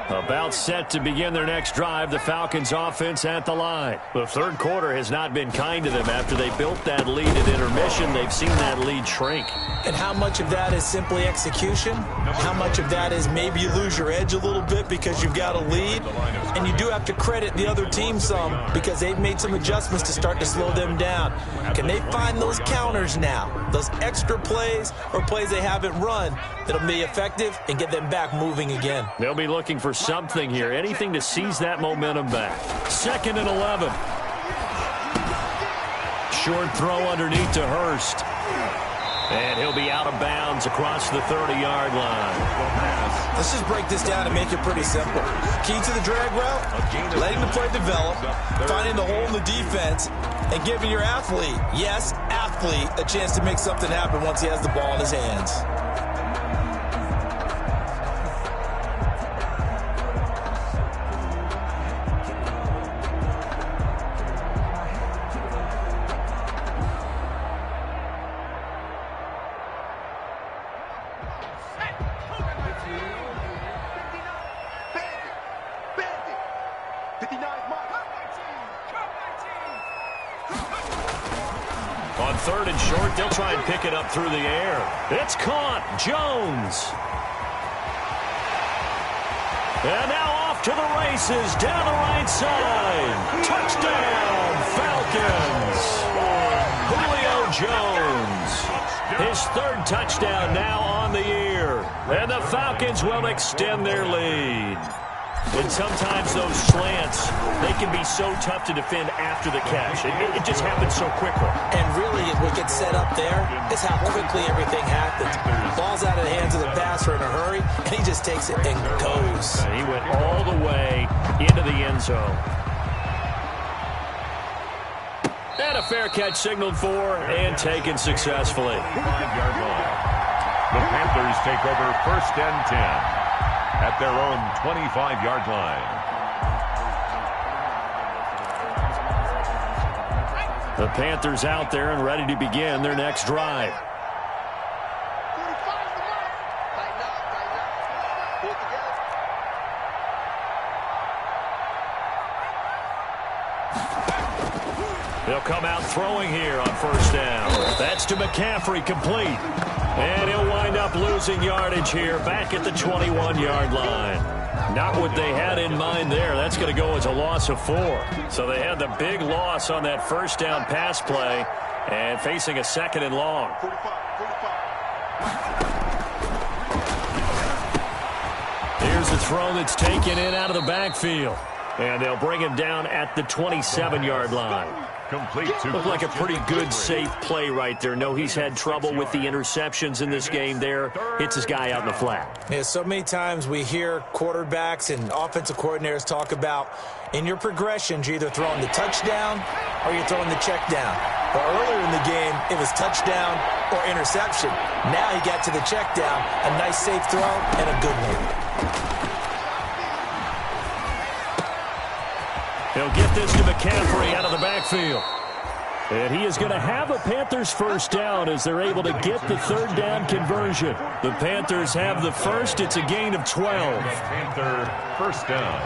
About set to begin their next drive, the Falcons offense at the line. The third quarter has not been kind to them. After they built that lead at intermission, they've seen that lead shrink. And how much of that is simply execution? How much of that is maybe you lose your edge a little bit because you've got a lead? And you do have to credit the other team some, because they've made some adjustments to start to slow them down. Can they find those counters now, those extra plays or plays they haven't run that'll be effective and get them back moving again? They'll be looking for something here, anything to seize that momentum back. 2nd and 11. Short throw underneath to Hurst. And he'll be out of bounds across the 30-yard line. Let's just break this down and make it pretty simple. Key to the drag route, letting the play develop, finding the hole in the defense, and giving your athlete, yes, athlete, a chance to make something happen once he has the ball in his hands. On 3rd and short, they'll try and pick it up through the air. It's caught. Jones. And now off to the races down the right side. Touchdown, Falcons. Julio Jones. His 3rd touchdown now on the year. And the Falcons will extend their lead. And sometimes those slants, they can be so tough to defend after the catch. It just happens so quickly. And really, what gets set up there is how quickly everything happens. Ball's out of the hands of the passer in a hurry, and he just takes it and goes. And he went all the way into the end zone. And a fair catch signaled for and taken successfully. 5-yard line. The Panthers take over 1st and 10. At their own 25-yard line. The Panthers out there and ready to begin their next drive. They'll come out throwing here on 1st down. That's to McCaffrey, complete. And he'll wind up losing yardage here back at the 21-yard line. Not what they had in mind there. That's going to go as a loss of 4. So they had the big loss on that 1st down pass play. And facing a 2nd and long. 45. Here's a throw that's taken in out of the backfield. And they'll bring him down at the 27-yard line. Complete to Looked like a pretty good, safe play right there. No, he's had trouble with the interceptions in this game there. Hits his guy out in the flat. Yeah, so many times we hear quarterbacks and offensive coordinators talk about in your progressions, you're either throwing the touchdown or you're throwing the check down. But earlier in the game, it was touchdown or interception. Now he got to the check down, a nice safe throw and a good one. He'll get this to McCaffrey out of the backfield. And he is going to have a Panthers first down as they're able to get the 3rd down conversion. The Panthers have the first. It's a gain of 12. Panther first down.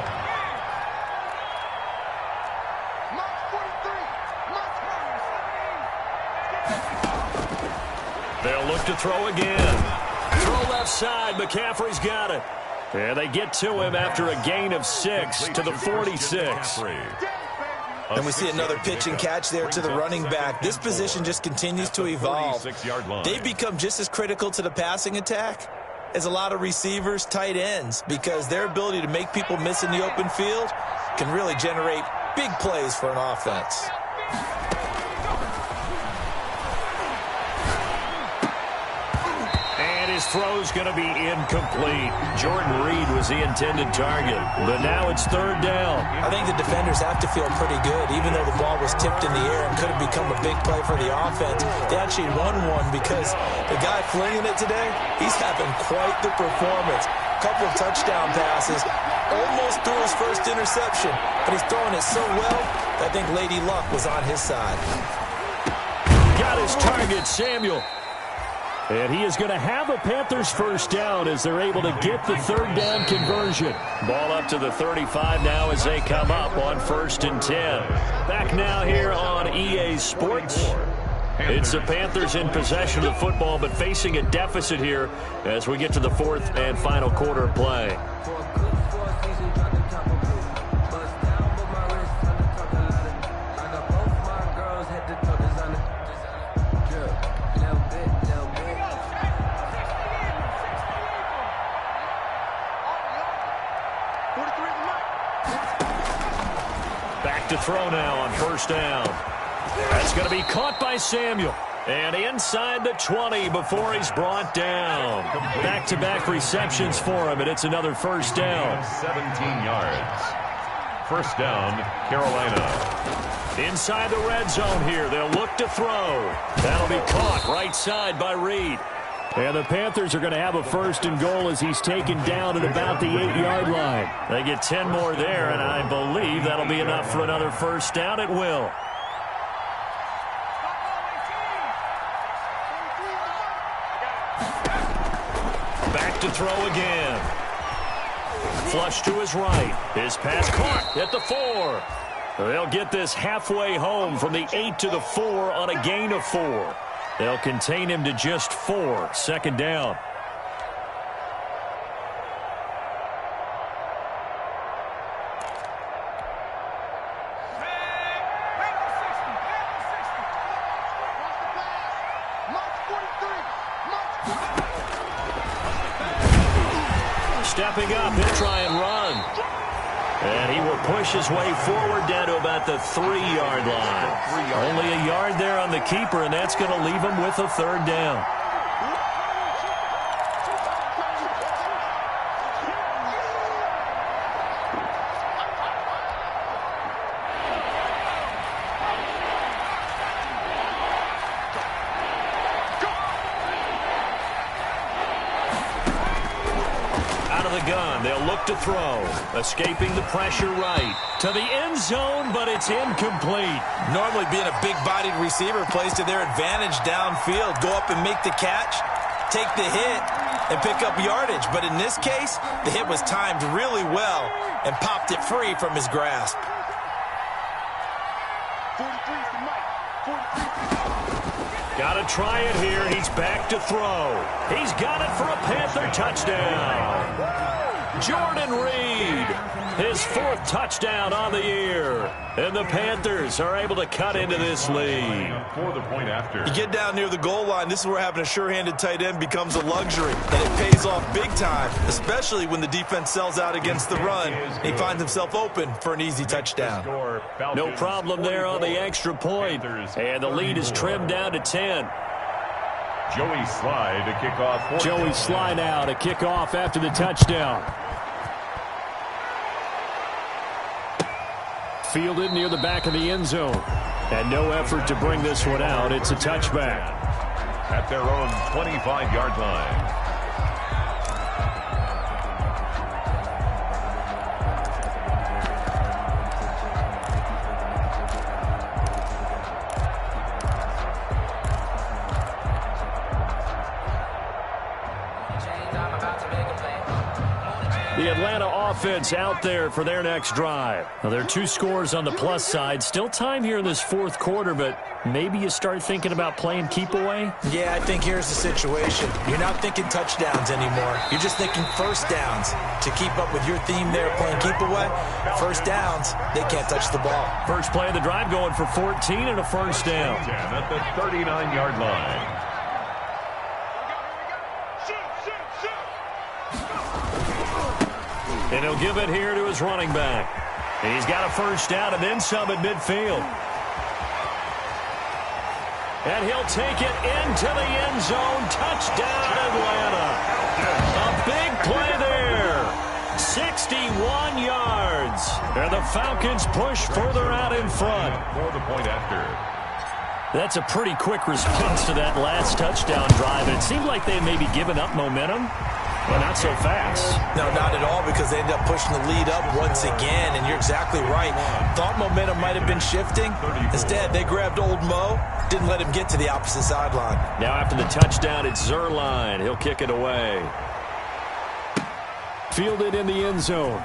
They'll look to throw again. Throw left side. McCaffrey's got it. And they get to him after a gain of 6 to the 46. And we see another pitch and catch there to the running back. This position just continues to evolve. They've become just as critical to the passing attack as a lot of receivers, tight ends, because their ability to make people miss in the open field can really generate big plays for an offense. His throw's going to be incomplete. Jordan Reed was the intended target, but now it's 3rd down. I think the defenders have to feel pretty good, even though the ball was tipped in the air and could have become a big play for the offense. They actually won one because the guy flinging it today, he's having quite the performance. Couple of touchdown passes, almost threw his first interception, but he's throwing it so well that I think Lady Luck was on his side. Got his target, Samuel. And he is going to have a Panthers first down as they're able to get the 3rd down conversion. Ball up to the 35 now as they come up on 1st and 10. Back now here on EA Sports. It's the Panthers in possession of the football, but facing a deficit here as we get to the 4th and final quarter of play. Back to throw now on 1st down. That's going to be caught by Samuel. And inside the 20 before he's brought down. Back-to-back receptions for him, and it's another 1st down. 17 yards. 1st down, Carolina. Inside the red zone here. They'll look to throw. That'll be caught right side by Reed. And the Panthers are going to have a 1st and goal as he's taken down at about the 8-yard line. They get 10 more there, and I believe that'll be enough for another 1st down. It will. Back to throw again. Flush to his right. His pass caught at the 4. They'll get this halfway home from the 8 to the 4 on a gain of 4. They'll contain him to just 4. 2nd down. Stepping up, he'll try and run. And he will push his way forward down to about the 3-yard line. Only a yard there on the keeper, and that's going to leave him with a 3rd down. Gun. They'll look to throw. Escaping the pressure right. To the end zone, but it's incomplete. Normally being a big-bodied receiver plays to their advantage downfield. Go up and make the catch, take the hit, and pick up yardage. But in this case, the hit was timed really well and popped it free from his grasp. 43 for Mike. Got to try it here. He's back to throw. He's got it for a Panther touchdown. Jordan Reed, his 4th touchdown on the year. And the Panthers are able to cut into this lead. For the point after. You get down near the goal line, this is where having a sure-handed tight end becomes a luxury. And it pays off big time, especially when the defense sells out against the run. He finds himself open for an easy touchdown. No problem there on the extra point. And the lead is trimmed down to 10. Joey Sly to kick off. Joey Sly now to kick off after the touchdown. Fielded near the back of the end zone. And no effort to bring this one out. It's a touchback. At their own 25-yard line. The Atlanta offense out there for their next drive. Now, there are 2 scores on the plus side. Still time here in this 4th quarter, but maybe you start thinking about playing keep away? Yeah, I think here's the situation. You're not thinking touchdowns anymore. You're just thinking first downs. To keep up with your theme there, playing keep away, first downs, they can't touch the ball. First play of the drive going for 14 and a first down. At the 39-yard line. And he'll give it here to his running back. And he's got a first down and then some at midfield. And he'll take it into the end zone. Touchdown, Atlanta. A big play there. 61 yards. And the Falcons push further out in front. For the point after. That's a pretty quick response to that last touchdown drive. And it seemed like they had maybe given up momentum. But not so fast. No, not at all, because they end up pushing the lead up once again, and you're exactly right. Thought momentum might have been shifting. Instead, they grabbed old Mo, didn't let him get to the opposite sideline. Now after the touchdown, it's Zerline. He'll kick it away. Fielded in the end zone.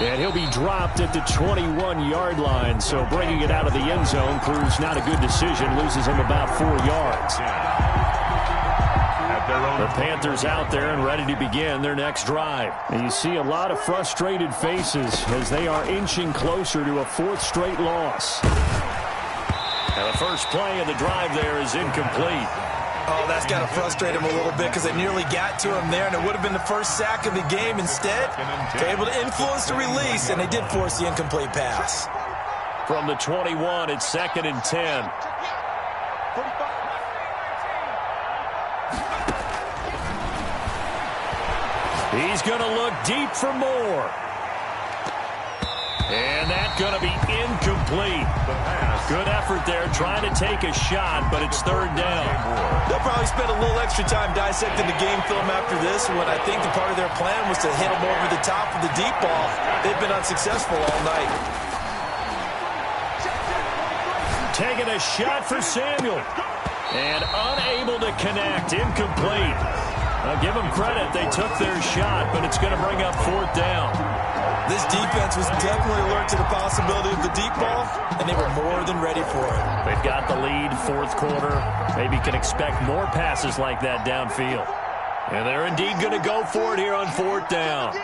And he'll be dropped at the 21-yard line, so bringing it out of the end zone proves not a good decision, loses him about 4 yards. The Panthers out there and ready to begin their next drive. And you see a lot of frustrated faces as they are inching closer to a 4th straight loss. And the first play of the drive there is incomplete. Oh, that's got to frustrate him a little bit because they nearly got to him there, and it would have been the first sack of the game. Instead, they're able to influence the release, and they did force the incomplete pass. From the 21, it's 2nd and 10. He's going to look deep for more. And that's going to be incomplete. Good effort there trying to take a shot, but it's 3rd down. They'll probably spend a little extra time dissecting the game film after this one. I think the part of their plan was to hit them over the top of the deep ball. They've been unsuccessful all night. Taking a shot for Samuel. And unable to connect. Incomplete. I'll give them credit. They took their shot, but it's going to bring up 4th down. This defense was definitely alert to the possibility of the deep ball, and they were more than ready for it. They've got the lead, 4th quarter. Maybe can expect more passes like that downfield. And they're indeed going to go for it here on 4th down.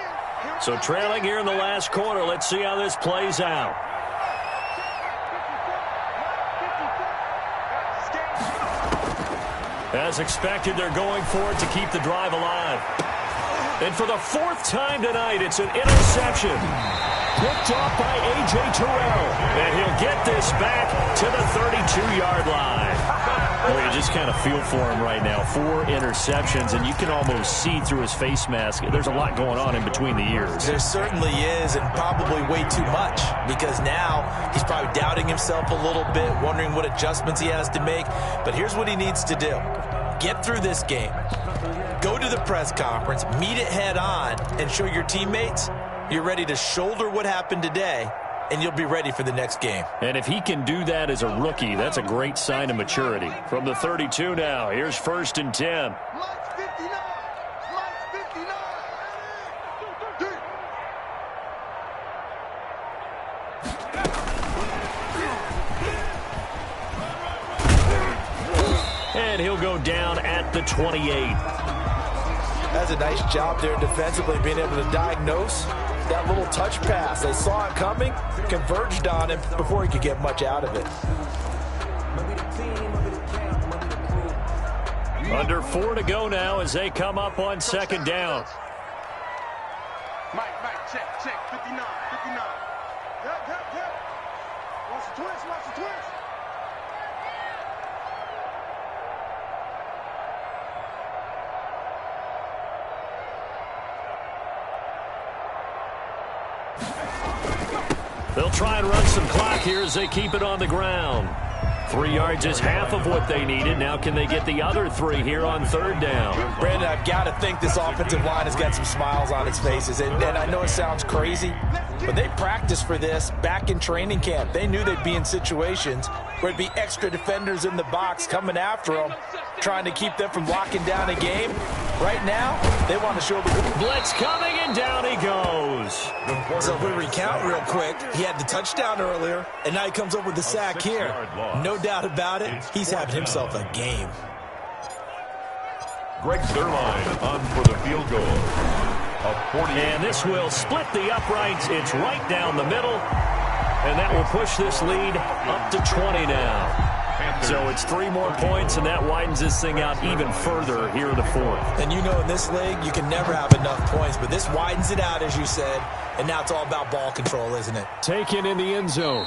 So trailing here in the last quarter, let's see how this plays out. As expected, they're going for it to keep the drive alive. And for the 4th time tonight, it's an interception. Picked off by A.J. Terrell. And he'll get this back to the 32-yard line. Well, you just kind of feel for him right now. 4 interceptions, and you can almost see through his face mask. There's a lot going on in between the ears. There certainly is, and probably way too much, because now he's probably doubting himself a little bit, wondering what adjustments he has to make. But here's what he needs to do. Get through this game. Go to the press conference, meet it head on, and show your teammates you're ready to shoulder what happened today, and you'll be ready for the next game. And if he can do that as a rookie, that's a great sign of maturity. From the 32 now, here's 1st and 10. And he'll go down at the 28. That's a nice job there defensively, being able to diagnose that little touch pass. They saw it coming, converged on him before he could get much out of it. Under 4 to go now as they come up on second down. Mike, check, 59. Yep. Watch the twist. They'll try and run some clock here as they keep it on the ground. 3 yards is half of what they needed. Now can they get the other 3 here on third down? Brandon, I've got to think this offensive line has got some smiles on its faces. And I know it sounds crazy, but they practiced for this back in training camp. They knew they'd be in situations where it'd be extra defenders in the box coming after them, trying to keep them from locking down a game. Right now, they want to show the blitz coming, and down he goes. So if we recount real quick, he had the touchdown earlier, and now he comes up with the sack here. No doubt about it, he's having himself a game. Greg Zerline on for the field goal. And this will split the uprights. It's right down the middle, and that will push this lead up to 20 now. So it's 3 more points, and that widens this thing out even further here in the fourth. And you know in this league, you can never have enough points, but this widens it out, as you said, and now it's all about ball control, isn't it? Taken in the end zone.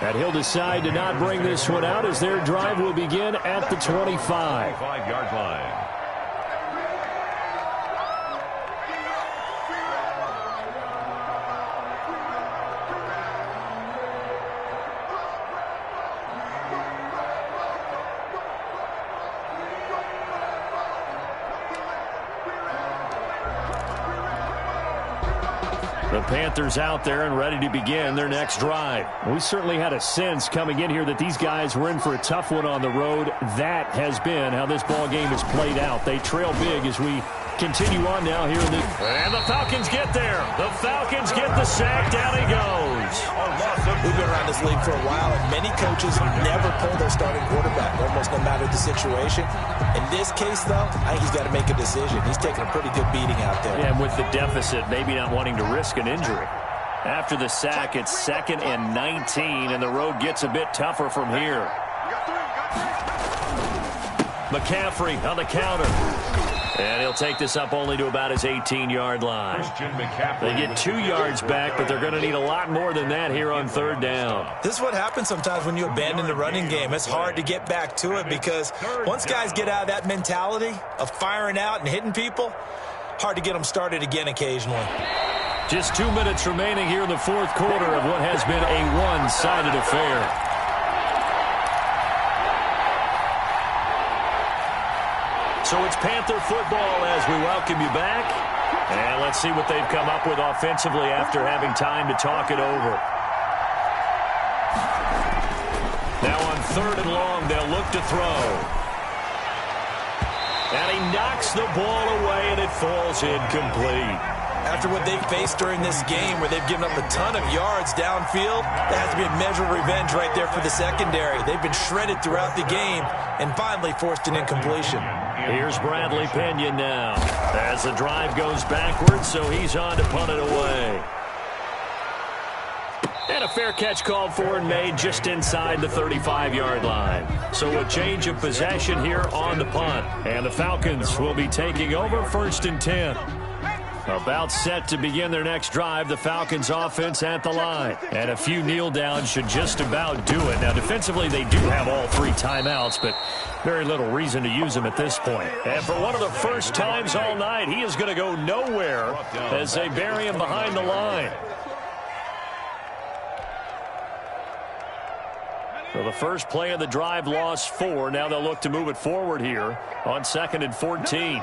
And he'll decide to not bring this one out as their drive will begin at the 25. 25-yard line. The Panthers out there and ready to begin their next drive. We certainly had a sense coming in here that these guys were in for a tough one on the road. That has been how this ball game has played out. They trail big as we continue on now here in the... And the Falcons get there. The Falcons get the sack. Down he goes. We've been around this league for a while, and many coaches never pull their starting quarterback, almost no matter the situation. In this case, though, I think he's got to make a decision. He's taking a pretty good beating out there. Yeah, and with the deficit, maybe not wanting to risk an injury. After the sack, it's 2nd and 19, and the road gets a bit tougher from here. McCaffrey on the counter. And he'll take this up only to about his 18-yard line. They get 2 yards back, but they're going to need a lot more than that here on third down. This is what happens sometimes when you abandon the running game. It's hard to get back to it because once guys get out of that mentality of firing out and hitting people, hard to get them started again occasionally. Just 2 minutes remaining here in the fourth quarter of what has been a one-sided affair. So it's Panther football as we welcome you back. And let's see what they've come up with offensively after having time to talk it over. Now on 3rd and long, they'll look to throw. And he knocks the ball away, and it falls incomplete. After what they've faced during this game where they've given up a ton of yards downfield, that has to be a measure of revenge right there for the secondary. They've been shredded throughout the game and finally forced an incompletion. Here's Bradley Pinion now as the drive goes backwards, so he's on to punt it away. And a fair catch called for and made just inside the 35-yard line. So a change of possession here on the punt. And the Falcons will be taking over 1st and 10. About set to begin their next drive, the Falcons offense at the line. And a few kneel downs should just about do it. Now, defensively, they do have all 3 timeouts, but very little reason to use them at this point. And for one of the first times all night, he is going to go nowhere as they bury him behind the line. So the first play of the drive lost 4. Now they'll look to move it forward here on 2nd and 14.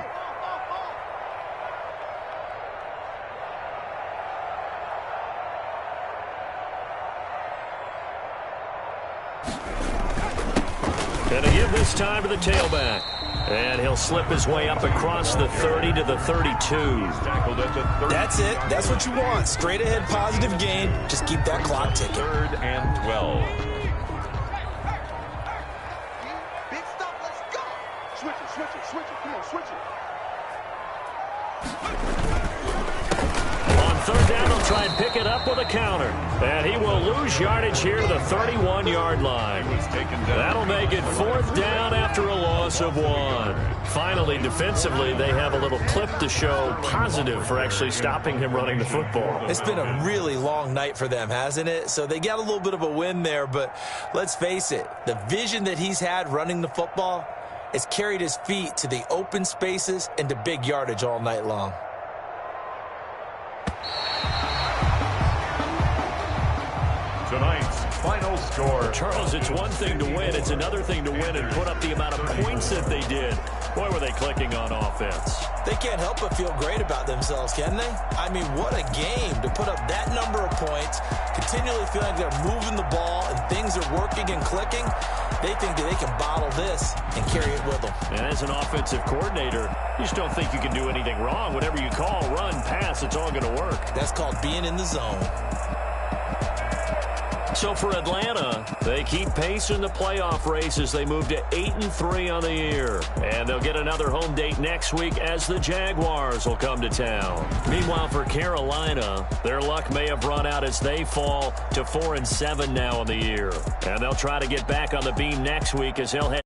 And a give this time to the tailback. And he'll slip his way up across the 30 to the 32. That's it. That's what you want. Straight ahead positive gain. Just keep that clock ticking. 3rd and 12. Big stop, let's go. Switch it. Come on, switch it. On third down, they'll try and pick it up with a counter. And he will lose yardage here to the 31-yard line. That'll make it fourth down after a loss of 1. Finally, defensively, they have a little clip to show positive for actually stopping him running the football. It's been a really long night for them, hasn't it? So they got a little bit of a win there, but let's face it, the vision that he's had running the football has carried his feet to the open spaces and to big yardage all night long. Tonight's final score. Charles, it's one thing to win. It's another thing to win and put up the amount of points that they did. Boy, were they clicking on offense. They can't help but feel great about themselves, can they? I mean, what a game to put up that number of points, continually feel like they're moving the ball and things are working and clicking. They think that they can bottle this and carry it with them. And as an offensive coordinator, you just don't think you can do anything wrong. Whatever you call, run, pass, it's all going to work. That's called being in the zone. So for Atlanta, they keep pace in the playoff race as they move to 8-3 on the year. And they'll get another home date next week as the Jaguars will come to town. Meanwhile, for Carolina, their luck may have run out as they fall to 4-7 now on the year. And they'll try to get back on the beam next week as they'll head